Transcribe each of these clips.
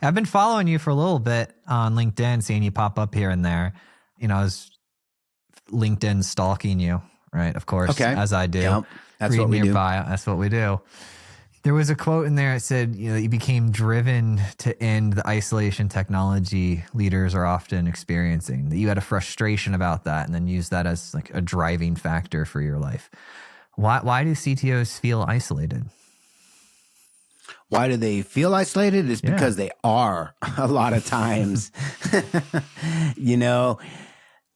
I've been following you for a little bit on LinkedIn, seeing you pop up here and there. I was LinkedIn stalking you, right? Of course, as I do. Yep. That's what we do. Bio. That's what we do. There was a quote in there that said, you became driven to end the isolation technology leaders are often experiencing, that you had a frustration about that and then used that as like a driving factor for your life. Why do CTOs feel isolated? Why do they feel isolated? It's because they are a lot of times.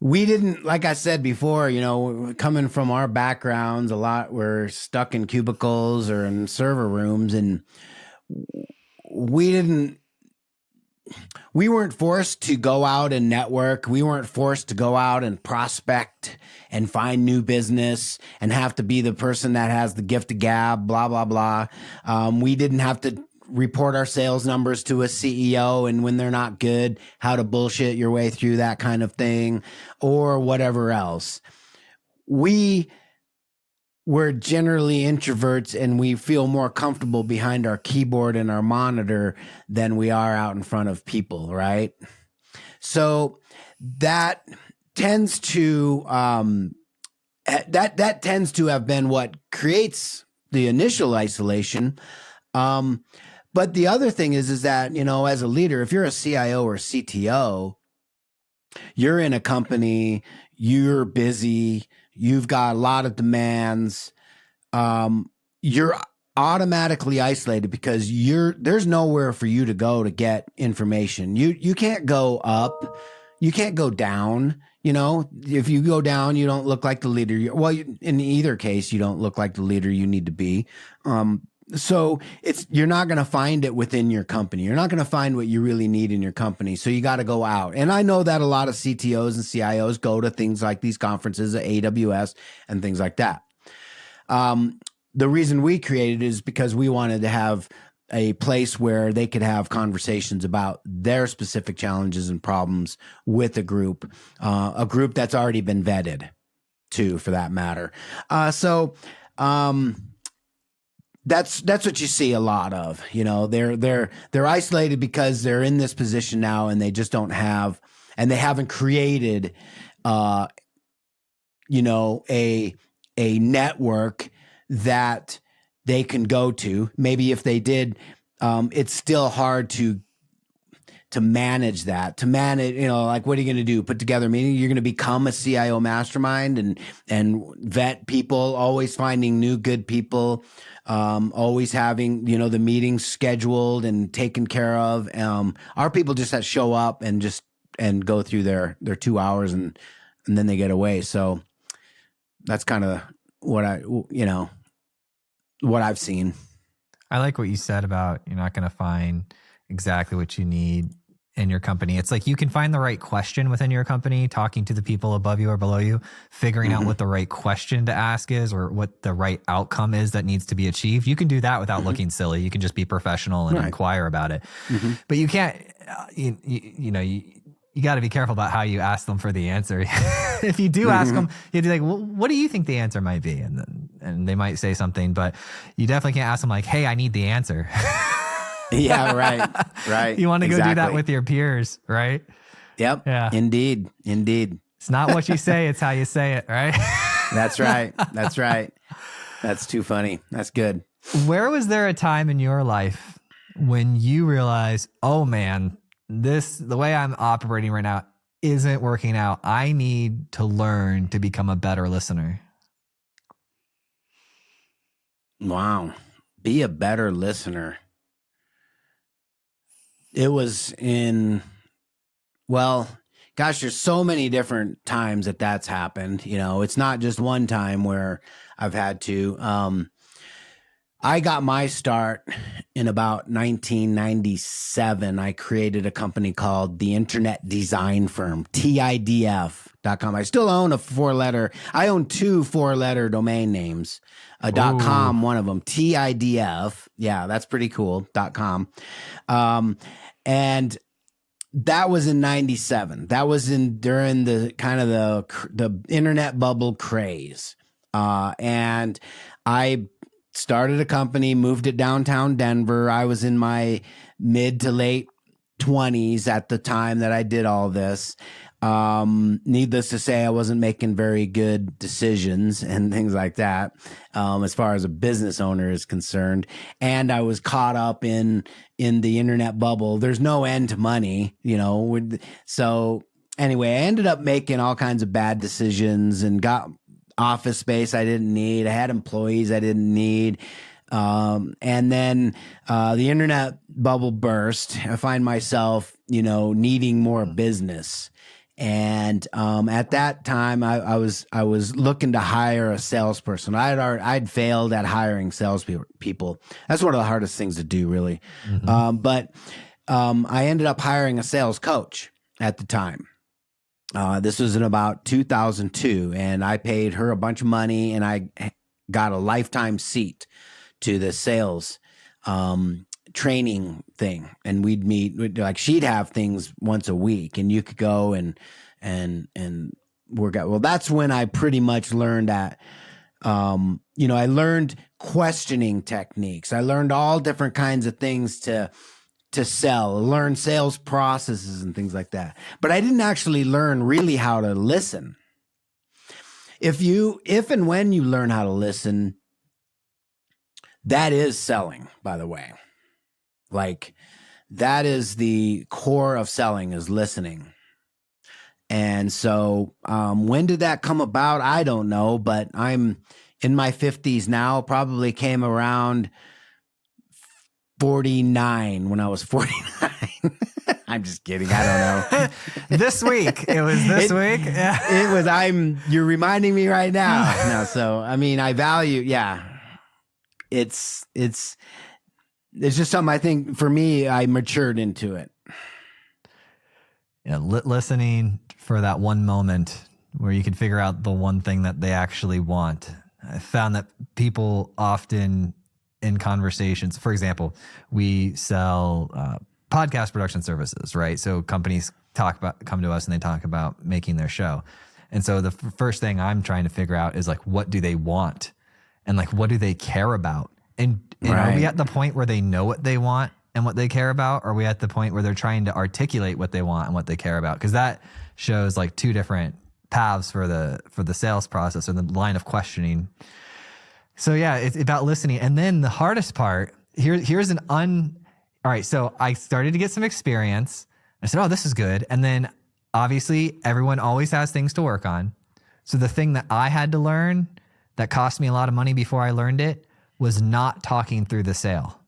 We didn't, like I said before, coming from our backgrounds, a lot we're stuck in cubicles or in server rooms, and we weren't forced to go out and network. We weren't forced to go out and prospect and find new business and have to be the person that has the gift of gab, blah, blah, blah. We didn't have to report our sales numbers to a CEO, and when they're not good, how to bullshit your way through that kind of thing or whatever else. We were generally introverts, and we feel more comfortable behind our keyboard and our monitor than we are out in front of people, right? So that tends to that tends to have been what creates the initial isolation. But the other thing is that, as a leader, if you're a CIO or CTO, you're in a company, you're busy, you've got a lot of demands, you're automatically isolated because there's nowhere for you to go to get information. You can't go up, you can't go down. If you go down, you don't look like the leader. In either case, you don't look like the leader you need to be. So you're not going to find it within your company. You're not going to find what you really need in your company. So you got to go out. And I know that a lot of CTOs and CIOs go to things like these conferences at AWS and things like that. The reason we created it is because we wanted to have a place where they could have conversations about their specific challenges and problems with a group that's already been vetted too, for that matter. That's what you see a lot of. They're isolated because they're in this position now, and they just don't have, and they haven't created, a network that they can go to. Maybe if they did, it's still hard to manage that, like, what are you going to do? Put together a meeting? You're going to become a CIO mastermind and vet people, always finding new good people, always having, the meetings scheduled and taken care of. Our people just have to show up and go through their 2 hours and then they get away. So that's kind of what I've seen. I like what you said about you're not going to find exactly what you need in your company. It's like you can find the right question within your company, talking to the people above you or below you, figuring out what the right question to ask is or what the right outcome is that needs to be achieved. You can do that without looking silly. You can just be professional and inquire about it. But you can't, you got to be careful about how you ask them for the answer. If you do ask them, you'd be like, well, what do you think the answer might be? And they might say something, but you definitely can't ask them like, hey, I need the answer. Yeah, right. You want to go do that with your peers, right? Yep. Yeah. Indeed. It's not what you say, it's how you say it, right? That's right. That's too funny. That's good. Where was there a time in your life when you realized, oh man, the way I'm operating right now isn't working out. I need to learn to become a better listener? Wow. Be a better listener. It was there's so many different times that's happened. It's not just one time where I've had to. I got my start in about 1997. I created a company called the Internet Design Firm, TIDF.com. I still own two 4-letter domain names. .com, one of them, TIDF. Yeah, that's pretty cool. .com. And that was in 97. That was during the kind of the internet bubble craze. And I started a company, moved it downtown Denver. I was in my mid to late 20s at the time that I did all this. Needless to say, I wasn't making very good decisions and things like that, as far as a business owner is concerned. And I was caught up in the internet bubble. There's no end to money, so anyway, I ended up making all kinds of bad decisions and got office space I didn't need. I had employees I didn't need. And then the internet bubble burst. I find myself, needing more business. And at that time, I was looking to hire a salesperson. I'd failed at hiring salespeople. That's one of the hardest things to do, really. But I ended up hiring a sales coach at the time. This was in about 2002, and I paid her a bunch of money, and I got a lifetime seat to the sales training thing. And we'd meet, like she'd have things once a week, and you could go and work out. Well, that's when I pretty much learned that, I learned questioning techniques. I learned all different kinds of things to sell, learn sales processes and things like that. But I didn't actually learn really how to listen. If and when you learn how to listen, that is selling, by the way. Like, that is the core of selling, is listening. And so when did that come about? I don't know, but I'm in my 50s now, probably came around 49 when I was 49. I'm just kidding. I don't know. This week. It was this week. Yeah. It was, you're reminding me right now. No, so, I mean, I value, it's just something I think for me, I matured into it. Yeah. Listening for that one moment where you can figure out the one thing that they actually want. I found that people often in conversations, for example, we sell podcast production services, right? So companies come to us and they talk about making their show. And so the first thing I'm trying to figure out is like, what do they want? And like, what do they care about? And are we at the point where they know what they want and what they care about? Or are we at the point where they're trying to articulate what they want and what they care about? Because that shows like two different paths for the sales process or the line of questioning. So yeah, it's about listening. And then the hardest part, here's all right, so I started to get some experience. I said, oh, this is good. And then obviously everyone always has things to work on. So the thing that I had to learn that cost me a lot of money before I learned it was not talking through the sale.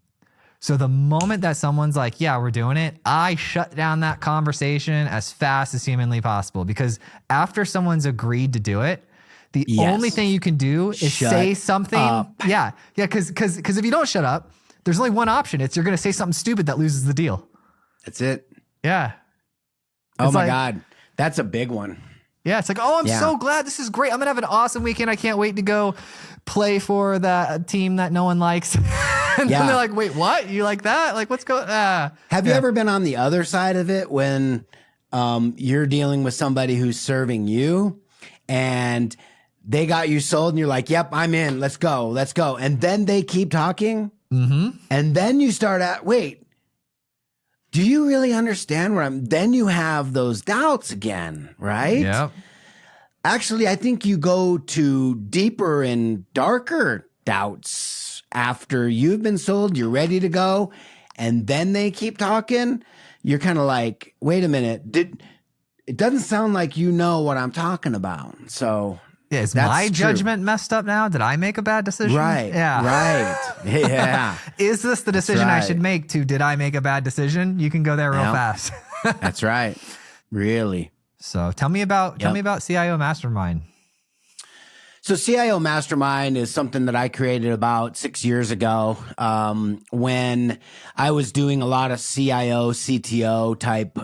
So the moment that someone's like, yeah, we're doing it, I shut down that conversation as fast as humanly possible, because after someone's agreed to do it, the only thing you can do is say something. Yeah. Because if you don't shut up, there's only one option. It's you're going to say something stupid that loses the deal. That's it. Yeah. Oh my God. That's a big one. Yeah. It's like, oh, I'm so glad. This is great. I'm going to have an awesome weekend. I can't wait to go play for that team that no one likes. And then they're like, wait, what? You like that? Like, what's going on? Have you ever been on the other side of it when you're dealing with somebody who's serving you and they got you sold and you're like, yep, I'm in. Let's go. And then they keep talking. Mm-hmm. And then you start wait, do you really understand where then you have those doubts again, right? Yeah. Actually, I think you go to deeper and darker doubts after you've been sold, you're ready to go, and then they keep talking. You're kind of like, wait a minute, it doesn't sound like you know what I'm talking about. So yeah, is my judgment messed up now? Did I make a bad decision? Right. Yeah. Right. Yeah. Is this the decision I should make did I make a bad decision? You can go there real fast. That's right. Really. So tell me about CIO Mastermind. So CIO Mastermind is something that I created about 6 years ago when I was doing a lot of CIO, CTO type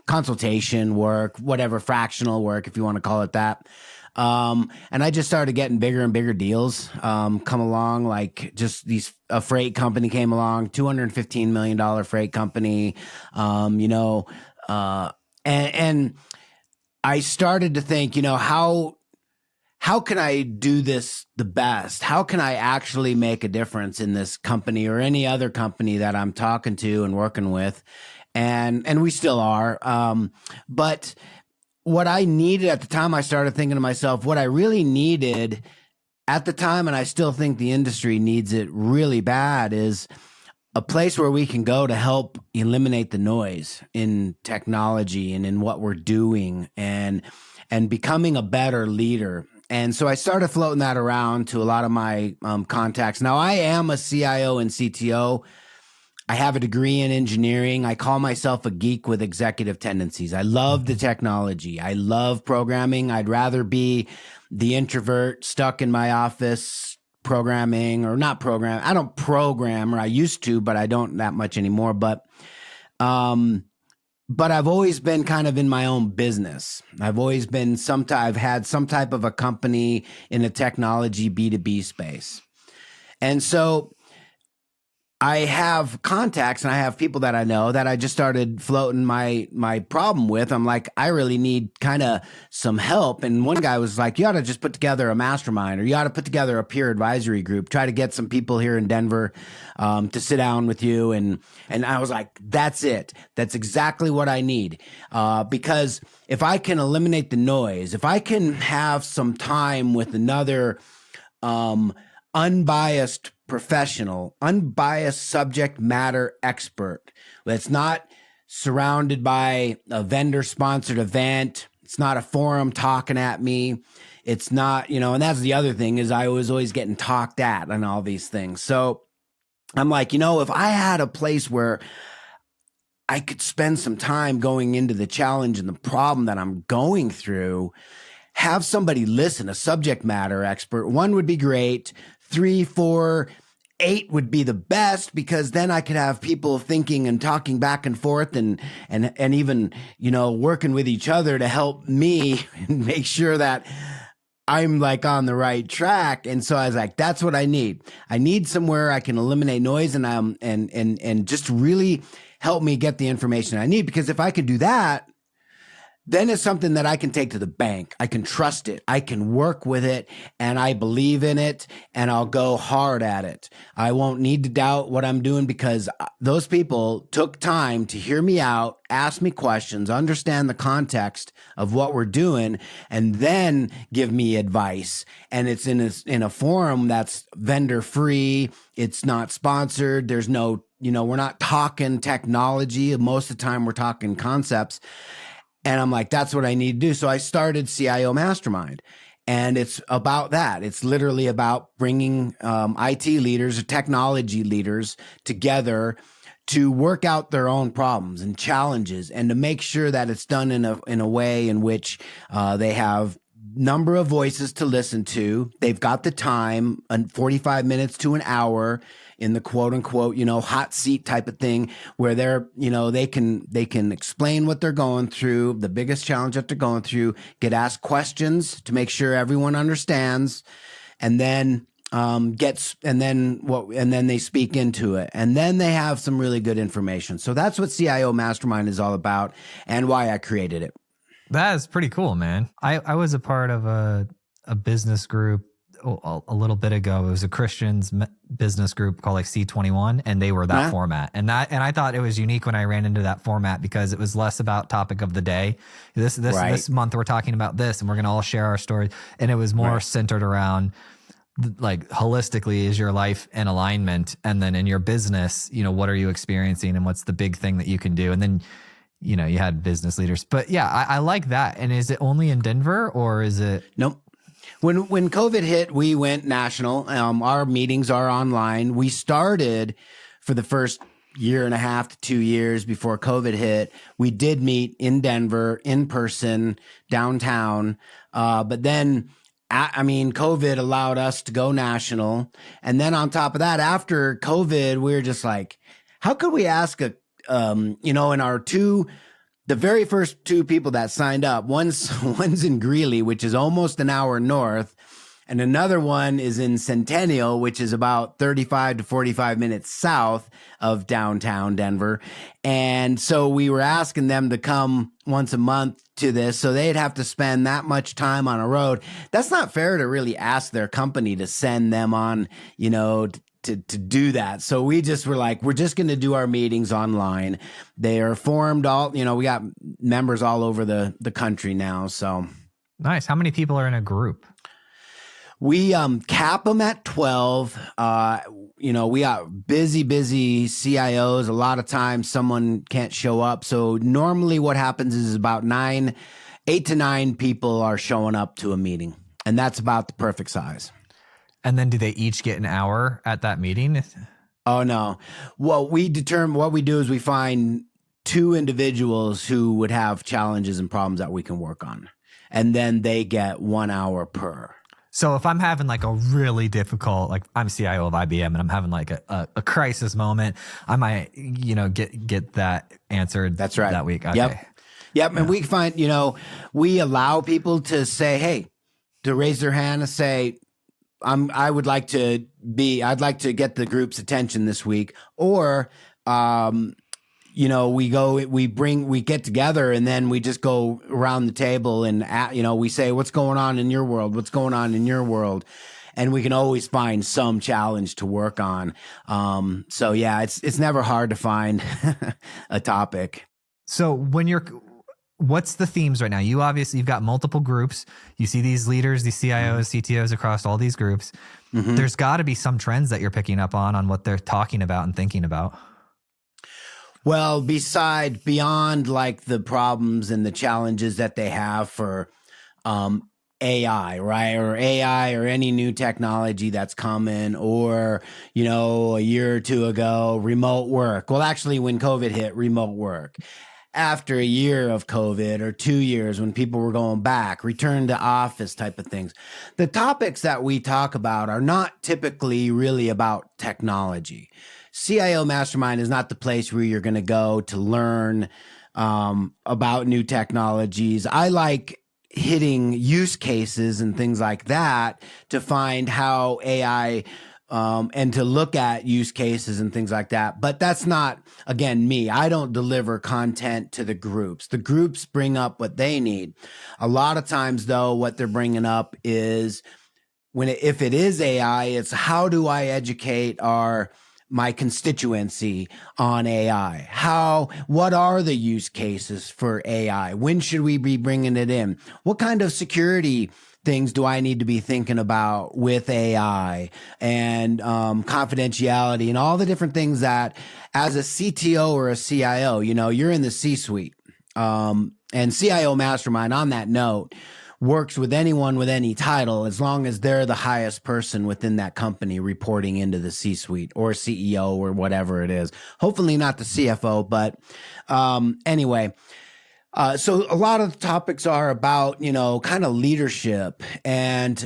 consultation work, whatever, fractional work, if you want to call it that. And I just started getting bigger and bigger deals come along, like just a freight company came along, $215 million freight company, and I started to think, how can I do this the best? How can I actually make a difference in this company or any other company that I'm talking to and working with? And we still are. But what I needed at the time, I started thinking to myself, what I really needed at the time, and I still think the industry needs it really bad, is a place where we can go to help eliminate the noise in technology and in what we're doing and becoming a better leader. And so I started floating that around to a lot of my contacts. Now, I am a CIO and CTO. I have a degree in engineering. I call myself a geek with executive tendencies. I love the technology. I love programming. I'd rather be the introvert stuck in my office programming or not program. I don't program, or I used to, but I don't that much anymore. But I've always been kind of in my own business. I've always been I've had some type of a company in a technology B2B space. And so I have contacts and I have people that I know that I just started floating my problem with. I'm like, I really need kind of some help. And one guy was like, you ought to just put together a mastermind, or you ought to put together a peer advisory group, try to get some people here in Denver to sit down with you. And I was like, that's it. That's exactly what I need. Because if I can eliminate the noise, if I can have some time with another unbiased professional, unbiased subject matter expert that's not surrounded by a vendor-sponsored event. It's not a forum talking at me. It's not, and that's the other thing, is I was always getting talked at and all these things. So I'm like, if I had a place where I could spend some time going into the challenge and the problem that I'm going through, have somebody listen, a subject matter expert, 1 would be great. 3, 4, 8 would be the best, because then I could have people thinking and talking back and forth and even, working with each other to help me and make sure that I'm like on the right track. And so I was like, that's what I need. I need somewhere I can eliminate noise and just really help me get the information I need. Because if I could do that, then it's something that I can take to the bank. I can trust it. I can work with it, and I believe in it, and I'll go hard at it. I won't need to doubt what I'm doing, because those people took time to hear me out, ask me questions, understand the context of what we're doing, and then give me advice. And it's in a forum that's vendor free. It's not sponsored. There's no, we're not talking technology. Most of the time we're talking concepts. And I'm like, that's what I need to do. So I started CIO Mastermind, and it's about that. It's literally about bringing IT leaders or technology leaders together to work out their own problems and challenges, and to make sure that it's done in a way in which they have number of voices to listen to. They've got the time, 45 minutes to an hour in the quote unquote, hot seat type of thing, where they're, they can explain what they're going through, the biggest challenge that they're going through, get asked questions to make sure everyone understands, and then and then they speak into it, and then they have some really good information. So that's what CIO Mastermind is all about, and why I created it. That is pretty cool, man. I was a part of a business group a little bit ago. It was a Christian's business group called like C21, and they were that format. And I thought it was unique when I ran into that format, because it was less about topic of the day. This month we're talking about this, and we're going to all share our stories. And it was more centered around, like, holistically, is your life in alignment? And then in your business, what are you experiencing, and what's the big thing that you can do? And then, you had business leaders. But yeah, I like that. And is it only in Denver, or is it? Nope. When COVID hit, we went national. Our meetings are online. We started for the first year and a half to 2 years before COVID hit. We did meet in Denver, in person, downtown. But then, COVID allowed us to go national. And then on top of that, after COVID, we were just like, how could we ask the very first 2 people that signed up, one's in Greeley, which is almost an hour north. And another one is in Centennial, which is about 35 to 45 minutes south of downtown Denver. And so we were asking them to come once a month to this, so they'd have to spend that much time on a road. That's not fair to really ask their company to send them on, to do that. So we just were like, we're just going to do our meetings online. They are formed all, we got members all over the country now. So nice. How many people are in a group? We cap them at 12. We got busy CIOs. A lot of times someone can't show up. So normally what happens is about 8 to 9 people are showing up to a meeting. And that's about the perfect size. And then do they each get an hour at that meeting? Oh, no. What we do is we find 2 individuals who would have challenges and problems that we can work on. And then they get 1 hour per. So if I'm having like a really difficult, like I'm CIO of IBM and I'm having like a crisis moment, I might, get that answered. That's right. That week. Okay. Yep. Yeah. And we find, we allow people to say, hey, to raise their hand and say, I'd like to get the group's attention this week. Or, we get together and then we just go around the table and, we say, what's going on in your world? What's going on in your world? And we can always find some challenge to work on. So yeah, it's never hard to find a topic. So what's the themes right now? You've got multiple groups. You see these leaders, these CIOs, CTOs across all these groups. Mm-hmm. There's got to be some trends that you're picking up on what they're talking about and thinking about. Well, beyond like the problems and the challenges that they have for AI, right? Or AI or any new technology that's coming, or, a year or 2 ago, remote work. Well, actually, when COVID hit, remote work. After a year of COVID or 2 years when people were going back, return to office type of things. The topics that we talk about are not typically really about technology. CIO Mastermind is not the place where you're going to go to learn about new technologies. I like hitting use cases and things like that to find how AI and to look at use cases and things like that. But that's not, again, me. I don't deliver content to the groups. The groups bring up what they need. A lot of times, though, what they're bringing up is if it is AI, it's how do I educate my constituency on AI? What are the use cases for AI? When should we be bringing it in? What kind of security things do I need to be thinking about with AI and confidentiality and all the different things that as a CTO or a CIO, you're in the C-suite. And CIO Mastermind, on that note, works with anyone with any title as long as they're the highest person within that company reporting into the C-suite or CEO or whatever it is. Hopefully not the CFO, but anyway. So a lot of the topics are about, kind of leadership and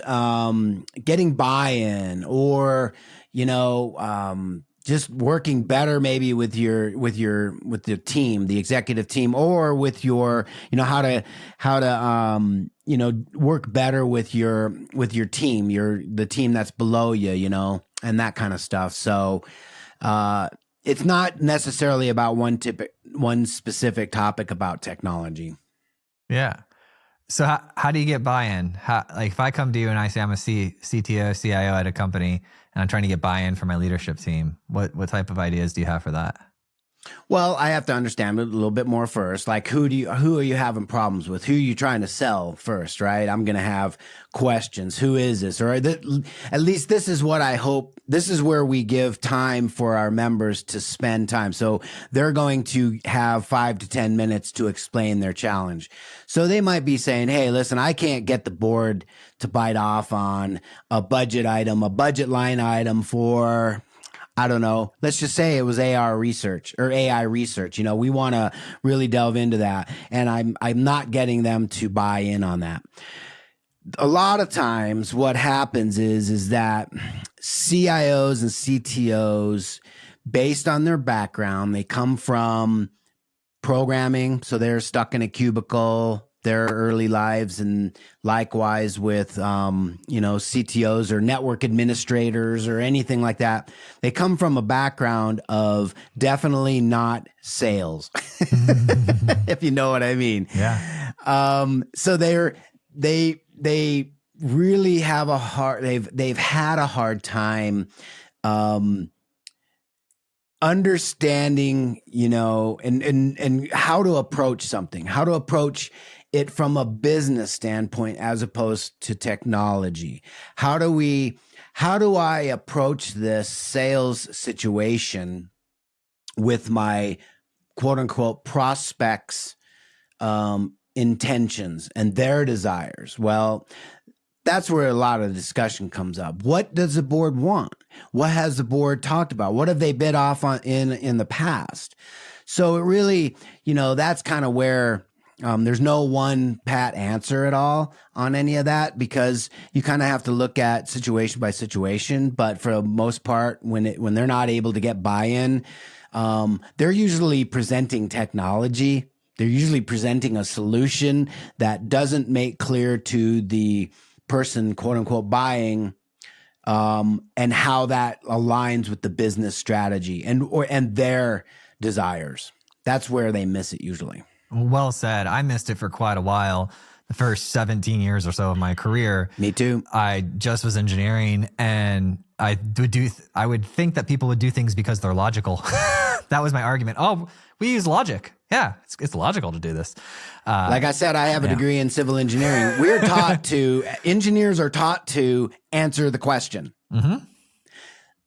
getting buy-in or, just working better maybe with the team, the executive team, or with your, how to work better with your team, the team that's below you, and that kind of stuff. So it's not necessarily about one specific topic about technology. Yeah. So how do you get buy-in? If I come to you and I say I'm a CTO, CIO at a company and I'm trying to get buy-in for my leadership team, what type of ideas do you have for that? Well, I have to understand it a little bit more first. Like, who are you having problems with? Who are you trying to sell first, right? I'm going to have questions. Who is this? Or at least this is what I hope. This is where we give time for our members to spend time. So they're going to have 5 to 10 minutes to explain their challenge. So they might be saying, hey, listen, I can't get the board to bite off on a budget line item for, I don't know, let's just say it was AI research. We want to really delve into that. And I'm not getting them to buy in on that. A lot of times what happens is that CIOs and CTOs, based on their background, they come from programming. So they're stuck in a cubicle. their early lives, and likewise with, CTOs or network administrators or anything like that. They come from a background of definitely not sales, if you know what I mean. Yeah. So they really have they've had a hard time, understanding, and how to approach something, how to approach it from a business standpoint as opposed to technology. How do I approach this sales situation with my quote unquote prospects, intentions and their desires? Well, that's where a lot of the discussion comes up. What does the board want? What has the board talked about? What have they bid off on in the past? So it really, that's kind of where there's no one pat answer at all on any of that, because you kind of have to look at situation by situation. But for the most part, when they're not able to get buy-in, they're usually presenting technology. They're usually presenting a solution that doesn't make clear to the person, quote unquote, buying, and how that aligns with the business strategy and their desires. That's where they miss it usually. Well said. I missed it for quite a while. The first 17 years or so of my career. Me too. I just was engineering, and I would think that people would do things because they're logical. That was my argument. Oh, we use logic. Yeah, it's logical to do this. Like I said, I have a degree in civil engineering. Engineers are taught to answer the question. Mm-hmm.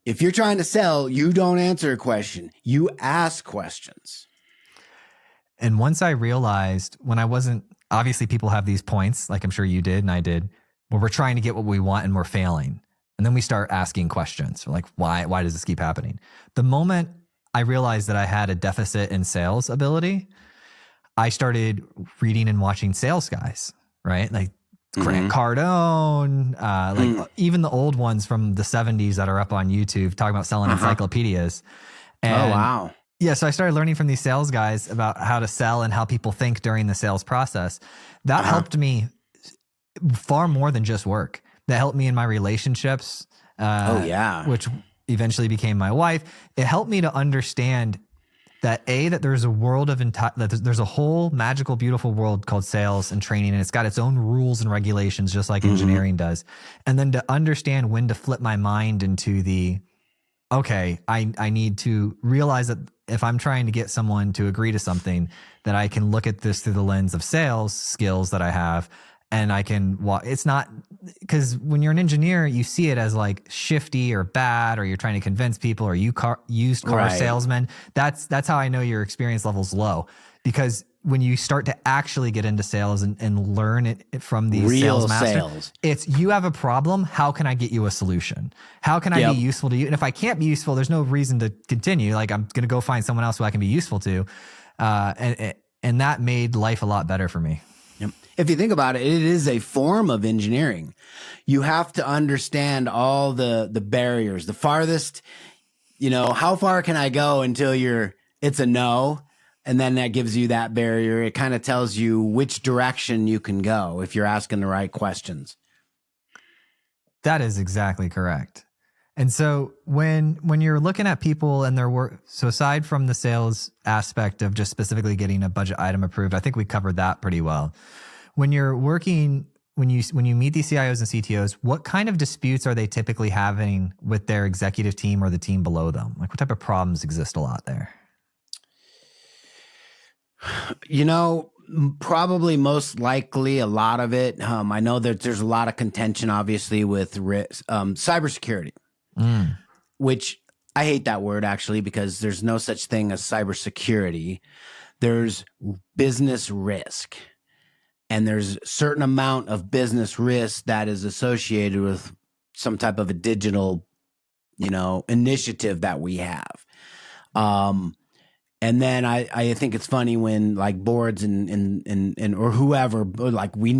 If you're trying to sell, you don't answer a question. You ask questions. And once I realized, when I wasn't, obviously people have these points, like I'm sure you did and I did, where we're trying to get what we want and we're failing. And then we start asking questions. We're like, why does this keep happening? The moment I realized that I had a deficit in sales ability, I started reading and watching sales guys, right? Like Grant Cardone, even the old ones from the 70s that are up on YouTube talking about selling encyclopedias. And oh, wow. Yeah, so I started learning from these sales guys about how to sell and how people think during the sales process. That helped me far more than just work. That helped me in my relationships. Which eventually became my wife. It helped me to understand that that there's a world there's a whole magical, beautiful world called sales and training, and it's got its own rules and regulations, just like engineering does. And then to understand when to flip my mind into I need to realize that if I'm trying to get someone to agree to something, that I can look at this through the lens of sales skills that I have. And I can it's not, because when you're an engineer, you see it as like shifty or bad, or you're trying to convince people, or used car salesman. That's how I know your experience level's low, because when you start to actually get into sales and learn it from these real sales masters, it's you have a problem. How can I get you a solution? How can I be useful to you? And if I can't be useful, there's no reason to continue. Like, I'm going to go find someone else who I can be useful to. And that made life a lot better for me. If you think about it, it is a form of engineering. You have to understand all the barriers. The farthest, how far can I go until it's a no? And then that gives you that barrier. It kind of tells you which direction you can go if you're asking the right questions. That is exactly correct. And so when you're looking at people and their work, so aside from the sales aspect of just specifically getting a budget item approved, I think we covered that pretty well. When you're working, when you meet these CIOs and CTOs, what kind of disputes are they typically having with their executive team or the team below them? Like, what type of problems exist a lot there? Probably most likely a lot of it. I know that there's a lot of contention, obviously, with cybersecurity, which I hate that word, actually, because there's no such thing as cybersecurity. There's business risk. And there's a certain amount of business risk that is associated with some type of a digital, initiative that we have. And then I think it's funny when like boards and or whoever, like we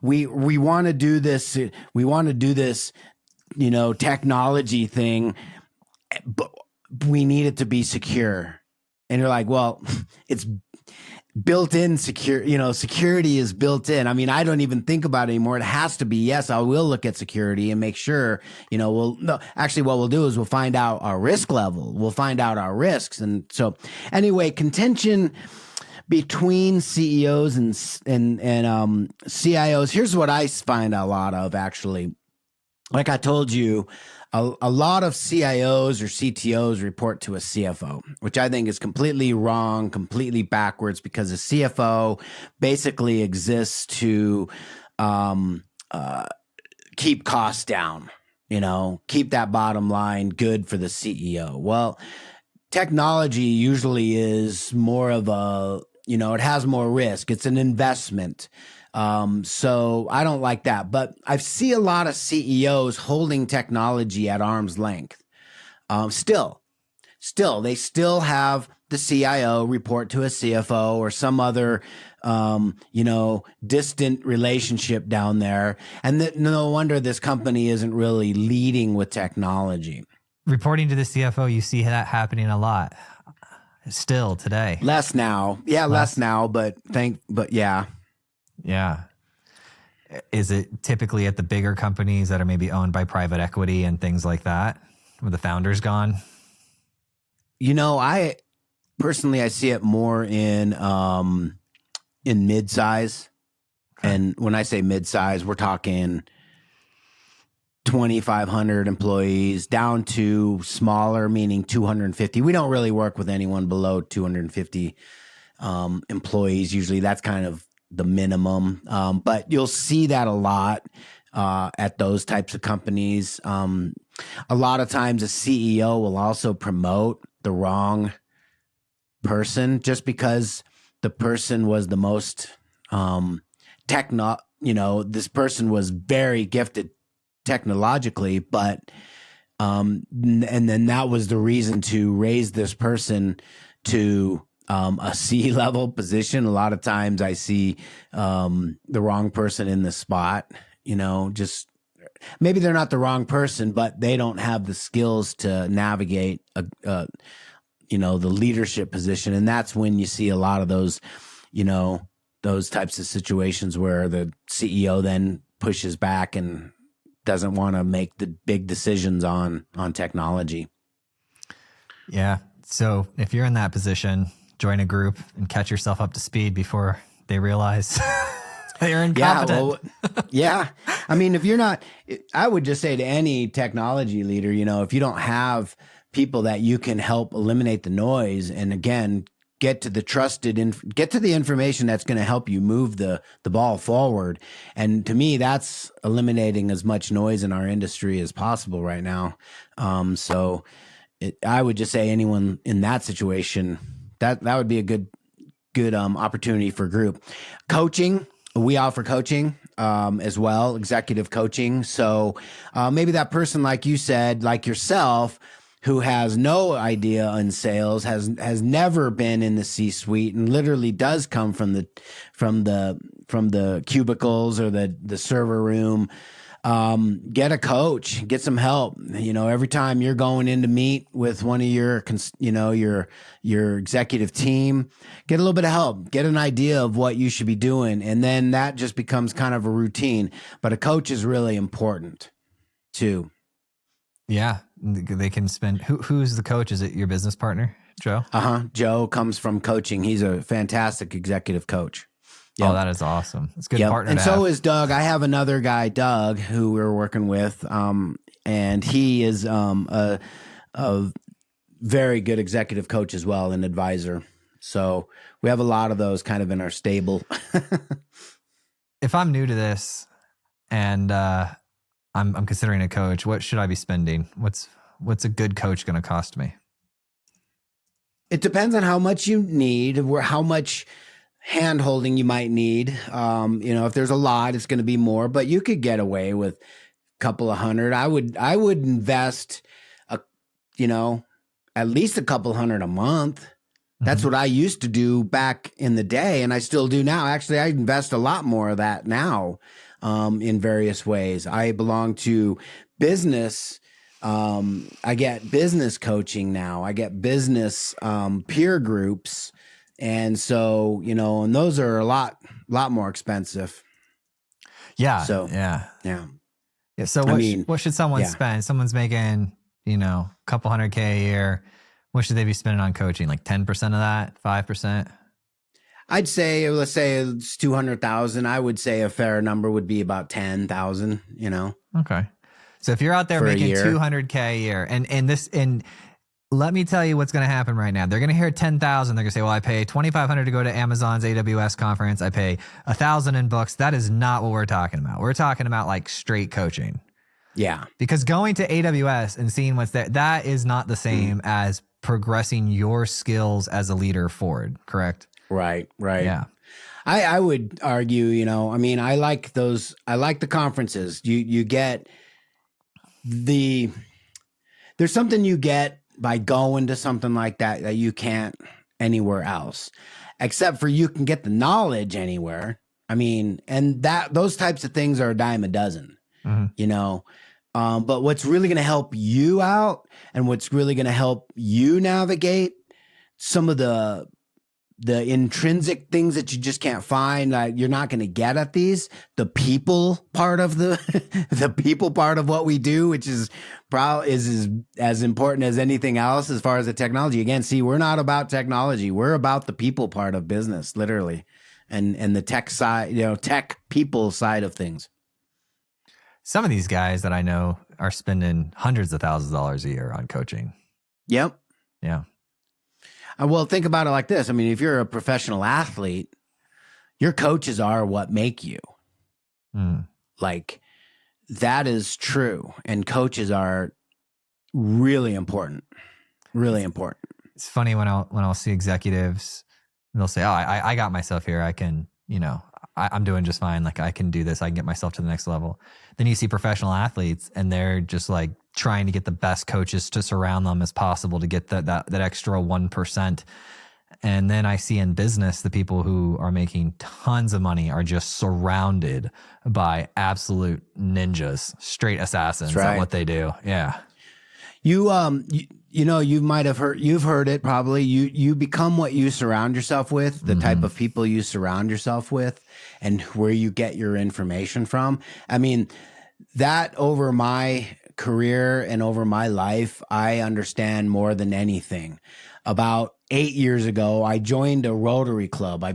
want to do this. We want to do this, technology thing, but we need it to be secure. And you're like, well, built-in security is built in. I mean, I don't even think about it anymore. It has to be, yes, I will look at security and make sure, actually what we'll do is we'll find out our risk level. We'll find out our risks. And so anyway, contention between CEOs and CIOs. Here's what I find a lot of, actually. Like I told you, a lot of CIOs or CTOs report to a CFO, which I think is completely wrong, completely backwards, because a CFO basically exists to keep costs down, keep that bottom line good for the CEO. Well, technology usually is more of a, it has more risk. It's an investment. So I don't like that, but I see a lot of CEOs holding technology at arm's length. Still, they still have the CIO report to a CFO or some other, distant relationship down there. And no wonder this company isn't really leading with technology. Reporting to the CFO, you see that happening a lot still today. Less now. Yeah, less now, but yeah. Yeah. Is it typically at the bigger companies that are maybe owned by private equity and things like that, where the founder's gone? I personally see it more in mid-size. Okay. And when I say mid-size, we're talking 2,500 employees down to smaller, meaning 250. We don't really work with anyone below 250 employees. Usually that's kind of the minimum. But you'll see that a lot at those types of companies. A lot of times a CEO will also promote the wrong person just because the person was the most this person was very gifted technologically, but and then that was the reason to raise this person to a C-level position. A lot of times I see the wrong person in the spot, just maybe they're not the wrong person, but they don't have the skills to navigate the leadership position. And that's when you see a lot of those, those types of situations where the CEO then pushes back and doesn't want to make the big decisions on technology. Yeah. So if you're in that position, join a group and catch yourself up to speed before they realize they're incompetent. Yeah. I mean, if you're not, I would just say to any technology leader, if you don't have people that you can help eliminate the noise and again, get to the information that's going to help you move the ball forward. And to me, that's eliminating as much noise in our industry as possible right now. I would just say anyone in that situation, that would be a good opportunity for group coaching. We offer coaching as well, executive coaching. So maybe that person, like you said, like yourself, who has no idea in sales, has never been in the C-suite, and literally does come from the cubicles or the server room. Get a coach, get some help. Every time you're going in to meet with one of your executive team, get a little bit of help, get an idea of what you should be doing. And then that just becomes kind of a routine, but a coach is really important too. Yeah. They can spend, who's the coach? Is it your business partner, Joe? Joe comes from coaching. He's a fantastic executive coach. Yep. Oh, that is awesome. It's a good partner. And so is Doug. I have another guy, Doug, who we're working with. And he is a very good executive coach as well, an advisor. So we have a lot of those kind of in our stable. If I'm new to this and I'm considering a coach, what should I be spending? What's a good coach going to cost me? It depends on how much you need, how much hand holding you might need. If there's a lot, it's going to be more, but you could get away with a couple of $100. I would invest at least a couple $100 a month. That's what I used to do back in the day, and I still do now. Actually, I invest a lot more of that now in various ways. I belong to business. I get business coaching now. I get business peer groups And so, and those are a lot more expensive. Yeah. So, yeah. Yeah. Yeah. So what should someone spend? Someone's making, a couple $100K a year. What should they be spending on coaching? Like 10% of that, 5%? I'd say, let's say it's 200,000. I would say a fair number would be about 10,000, Okay. So if you're out there making 200K a year and let me tell you what's going to happen right now. They're going to hear 10,000. They're going to say, well, I pay 2,500 to go to Amazon's AWS conference. I pay 1,000 in books. That is not what we're talking about. We're talking about like straight coaching. Yeah. Because going to AWS and seeing what's there, that is not the same as progressing your skills as a leader forward. Correct? Right. Yeah. I would argue, I like those. I like the conferences. You get there's something you get by going to something like that you can't anywhere else, except for you can get the knowledge anywhere. And those types of things are a dime a dozen, but what's really going to help you out and what's really going to help you navigate some of the intrinsic things that you just can't find, you're not going to get at these, the people part of the people part of what we do, which is probably is as important as anything else as far as the technology. Again, see, we're not about technology. We're about the people part of business, literally. And the tech side, tech people side of things. Some of these guys that I know are spending hundreds of thousands of dollars a year on coaching. Yep. Yeah. Well, think about it like this. If you're a professional athlete, your coaches are what make you. Like, that is true. And coaches are really important. Really important. It's funny when I'll see executives, they'll say, oh, I got myself here. I can, I'm doing just fine. Like, I can do this. I can get myself to the next level. Then you see professional athletes and they're just like trying to get the best coaches to surround them as possible to get that extra 1%. And then I see in business, the people who are making tons of money are just surrounded by absolute ninjas, straight assassins at what they do. Yeah. You might have you've heard it probably. You become what you surround yourself with, the type of people you surround yourself with, and where you get your information from. That over my career and over my life, I understand more than anything. About 8 years ago, I joined a Rotary Club. I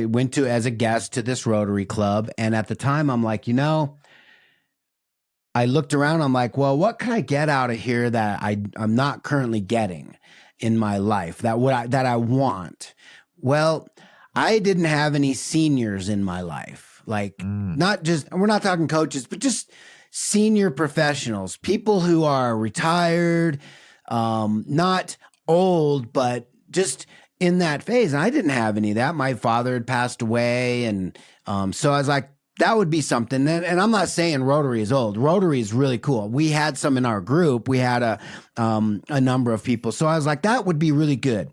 went as a guest to this Rotary Club, and at the time, I'm like, I looked around. I'm like, well, what can I get out of here that I'm not currently getting in my life that I want? Well, I didn't have any seniors in my life. Like, not just, we're not talking coaches, but just senior professionals, people who are retired, not old, but just in that phase. And I didn't have any of that. My father had passed away. And so I was like, that would be something. And I'm not saying Rotary is old. Rotary is really cool. We had some in our group. We had a number of people. So I was like, that would be really good.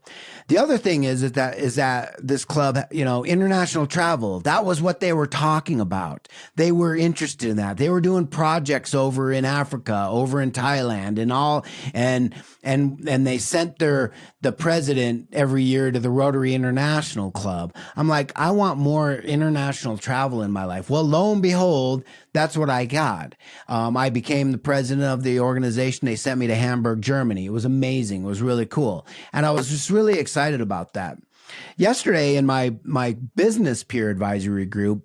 The other thing is that this club, international travel, that was what they were talking about. They were interested in that. They were doing projects over in Africa, over in Thailand and all. And they sent the president every year to the Rotary International Club. I'm like, I want more international travel in my life. Well, lo and behold, that's what I got. I became the president of the organization. They sent me to Hamburg, Germany. It was amazing. It was really cool. And I was just really excited about that. Yesterday in my business peer advisory group,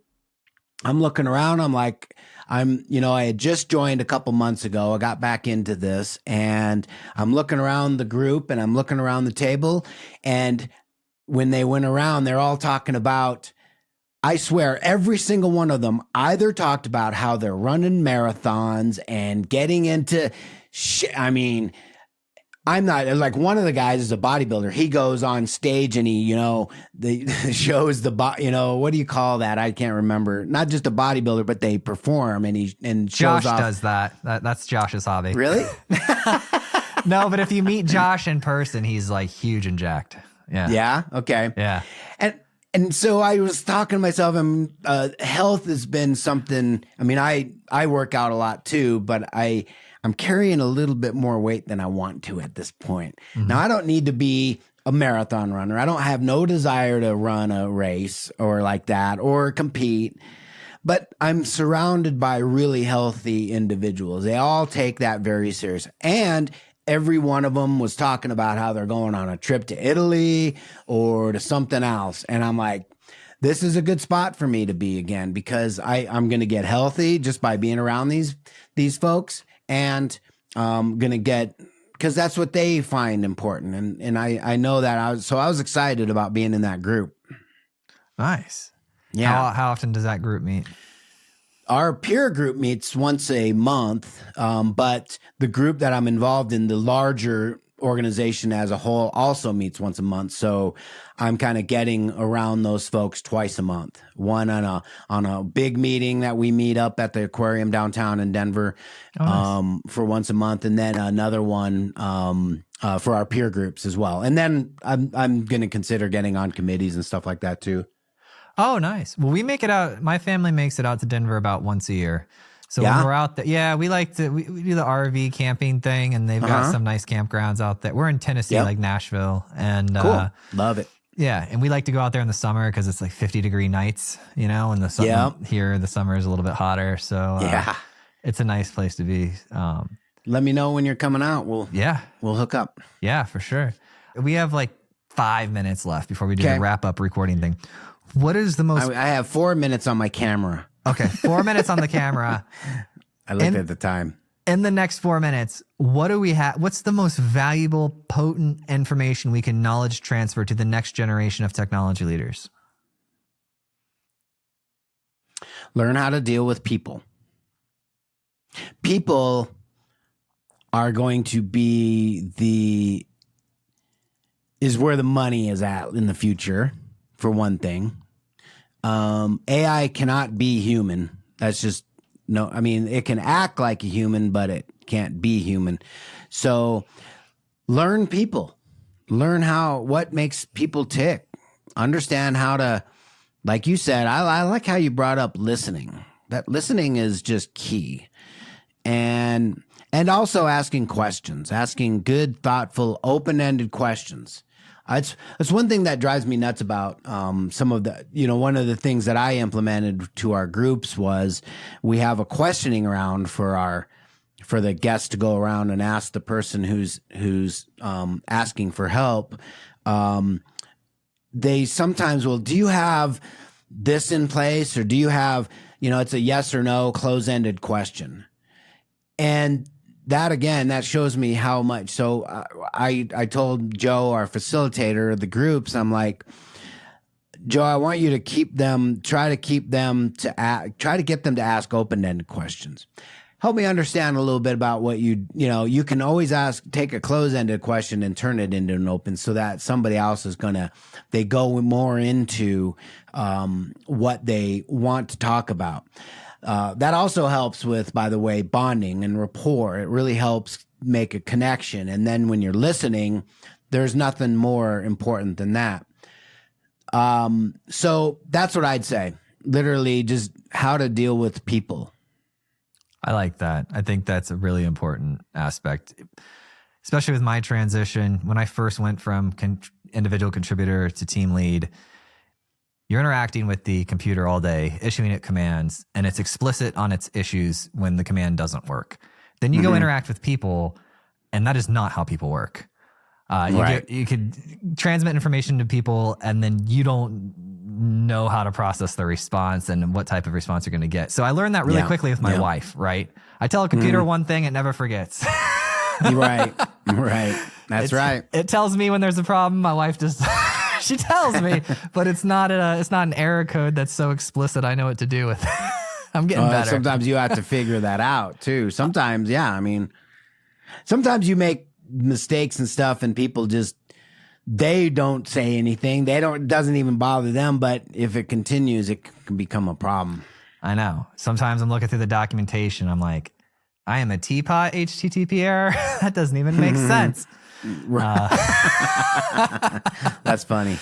I'm looking around. I'm like, I had just joined a couple months ago. I got back into this and I'm looking around the group and I'm looking around the table. And when they went around, they're all talking about, I swear, every single one of them either talked about how they're running marathons and getting into I'm not, like, one of the guys is a bodybuilder. He goes on stage and he, shows what do you call that? I can't remember. Not just a bodybuilder, but they perform and shows Josh off. does that. That's Josh's hobby. Really? No, but if you meet Josh in person, he's like huge and jacked. Yeah. Yeah. Okay. Yeah. And so I was talking to myself, and health has been something. I work out a lot too, but I'm carrying a little bit more weight than I want to at this point. Now, I don't need to be a marathon runner. I don't have no desire to run a race or like that or compete, but I'm surrounded by really healthy individuals. They all take that very serious. And every one of them was talking about how they're going on a trip to Italy or to something else. And I'm like, this is a good spot for me to be again, because I'm going to get healthy just by being around these folks, and I'm going to get, because that's what they find important. And I know that. I was excited about being in that group. Nice. Yeah. How often does that group meet? Our peer group meets once a month, but the group that I'm involved in, the larger organization as a whole, also meets once a month. So I'm kind of getting around those folks twice a month. One on a big meeting that we meet up at the aquarium downtown in Denver, nice. For once a month, and then another one for our peer groups as well. And then I'm going to consider getting on committees and stuff like that too. Oh, nice. Well, we make it out. My family makes it out to Denver about once a year. So when we're out there, we like to, we do the RV camping thing, and they've got some nice campgrounds out there. We're in Tennessee, like Nashville, and cool. Love it. Yeah. And we like to go out there in the summer because it's like 50-degree nights, and the sun here, the summer is a little bit hotter. So it's a nice place to be. Let me know when you're coming out. We'll hook up. Yeah, for sure. We have like 5 minutes left before we do the wrap up recording thing. What is the most? I have 4 minutes on my camera. Okay, 4 minutes on the camera. I looked at the time. In the next 4 minutes, what do we have? What's the most valuable, potent information we can knowledge transfer to the next generation of technology leaders? Learn how to deal with people. People are going to be is where the money is at in the future, for one thing. AI cannot be human. That's just it can act like a human, but it can't be human. So learn people, learn what makes people tick, understand how to, like you said, I like how you brought up listening. That listening is just key. And also asking questions, asking good, thoughtful, open-ended questions. It's one thing that drives me nuts about some of the, one of the things that I implemented to our groups was we have a questioning round for the guests to go around and ask the person who's asking for help. They sometimes will, do you have this in place, or do you have, it's a yes or no close-ended question. And that, again, that shows me how much. So I told Joe, our facilitator of the groups, I'm like, Joe, I want you to try to get them to ask open-ended questions. Help me understand a little bit about what you can always take a closed-ended question and turn it into an open, so that somebody else they go more into what they want to talk about. That also helps with, by the way, bonding and rapport. It really helps make a connection. And then when you're listening, there's nothing more important than that. So that's what I'd say. Literally just how to deal with people. I like that. I think that's a really important aspect, especially with my transition. When I first went from individual contributor to team lead, you're interacting with the computer all day, issuing it commands, and it's explicit on its issues when the command doesn't work. Then you go interact with people, and that is not how people work. You could transmit information to people, and then you don't know how to process the response and what type of response you're going to get. So I learned that really quickly with my wife, right? I tell a computer one thing, it never forgets. Right. That's right. It tells me when there's a problem. My wife just... She tells me, but it's not an error code that's so explicit I know what to do with. I'm getting better. Sometimes you have to figure that out too. Sometimes, sometimes you make mistakes and stuff, and people they don't say anything. It doesn't even bother them. But if it continues, it can become a problem. I know. Sometimes I'm looking through the documentation. I'm like, I am a teapot HTTP error. That doesn't even make sense. That's funny.